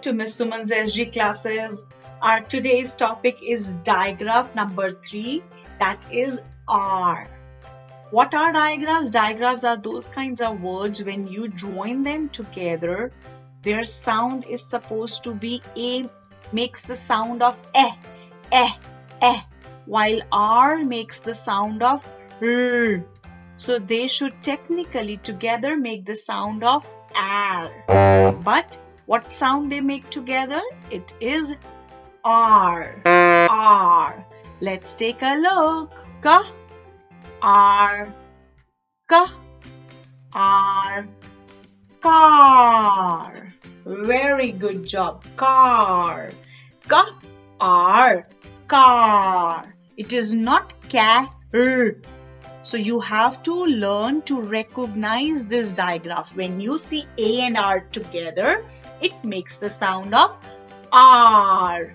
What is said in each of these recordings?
to Miss Suman's SG classes. Our today's topic is digraph number 3, that is R. What are digraphs? Digraphs are those kinds of words when you join them together, their sound is supposed to be A makes the sound of while R makes the sound of R. So they should technically together make the sound of R. But what sound they make together? It is R. R. Let's take a look. Ka, R, ka, R, car. Very good job. Car. Ka, R, car. It is not car. So you have to learn to recognize this digraph. When you see A and R together, it makes the sound of R.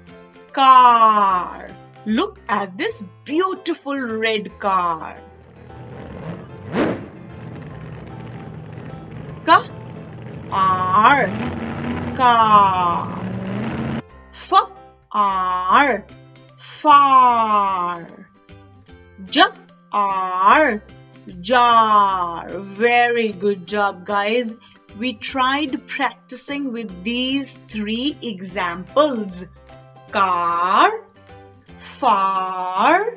Car. Look at this beautiful red car. Ka, R, car. F, R, far. J, R, jar. Very good job, guys. We tried practicing with these 3 examples. Car, far,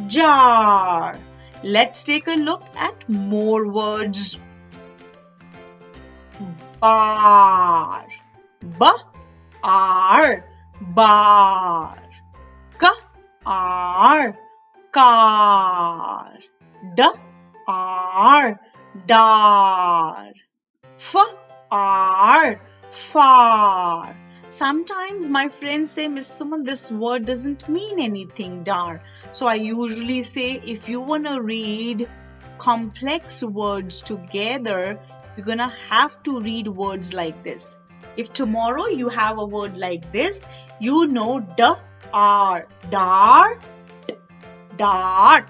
jar. Let's take a look at more words. Bar. B-R, bar. K-R, car. D-R, dar. F-R, far. Sometimes my friends say, Miss Suman, this word doesn't mean anything, dar. So I usually say, if you want to read complex words together, you're going to have to read words like this. If tomorrow you have a word like this, you know D-R, dar, dart.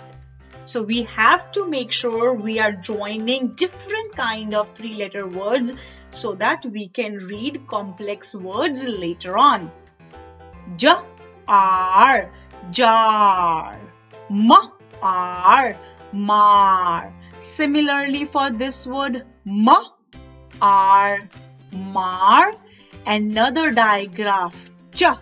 So we have to make sure we are joining different kind of 3-letter words so that we can read complex words later on. J-R, jar. M-R, mar. Similarly for this word M-R, mar. Another digraph. Ch-M-R-ch,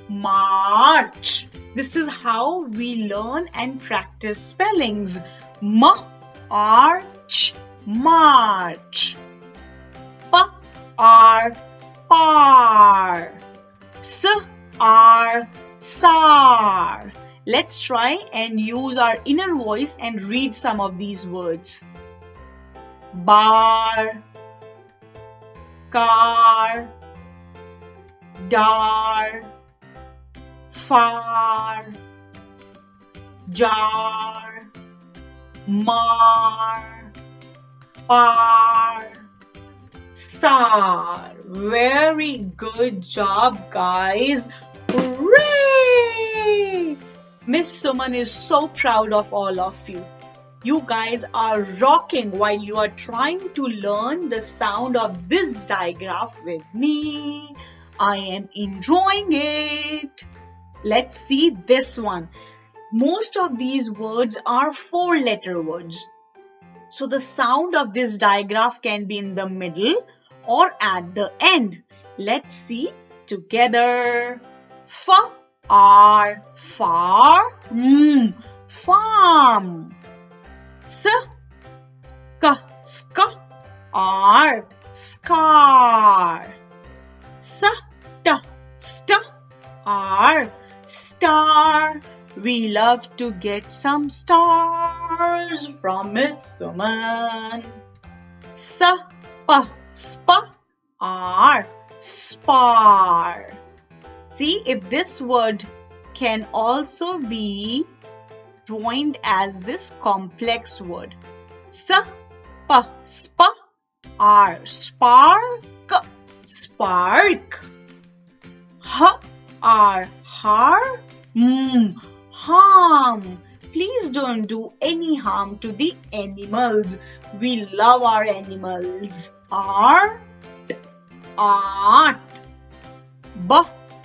march. This is how we learn and practice spellings. M-R-ch, march. P-R, par. S-R, sar. Let's try and use our inner voice and read some of these words. Bar, car, dar, far, jar, mar, par, sar. Very good job, guys. Hooray! Miss Suman is so proud of all of you. You guys are rocking while you are trying to learn the sound of this digraph with me. I am enjoying it. Let's see this one. Most of these words are 4-letter words. So the sound of this digraph can be in the middle or at the end. Let's see together. F-R, far, farm. S-K-R, scar. S-T-R, star. We love to get some stars from Miss Suman. S-P-R, spar. See, if this word can also be joined as this complex word. S-P-R, spark, spark. H-R, har, harm. Please don't do any harm to the animals. We love our animals. R, art. B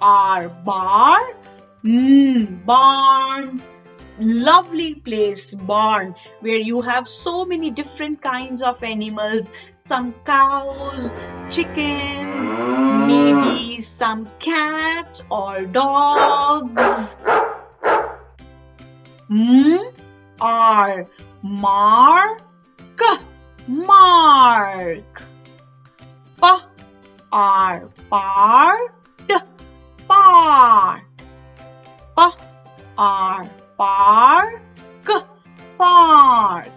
R bar. Barn. Lovely place, barn, where you have so many different kinds of animals, some cows, chickens, maybe some cats or dogs. R mark, mark. P R part, part. P R park, park.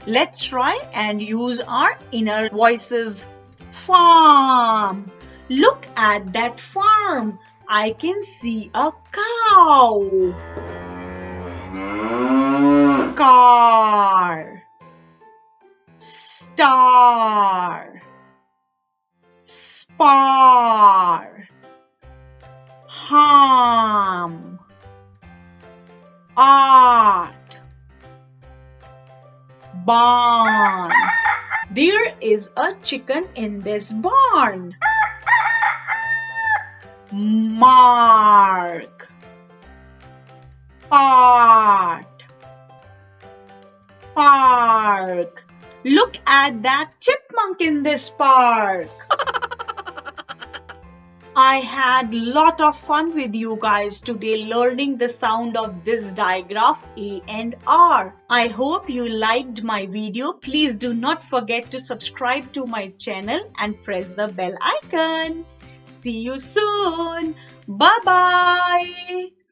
Let's try and use our inner voices. Farm. Look at that farm. I can see a cow. Scar. Star. Spar. Harm. Art. Barn. There is a chicken in this barn. Mark. Part. Park. Look at that chipmunk in this park. I had lot of fun with you guys today learning the sound of this digraph A and R. I hope you liked my video. Please do not forget to subscribe to my channel and press the bell icon. See you soon. Bye-bye.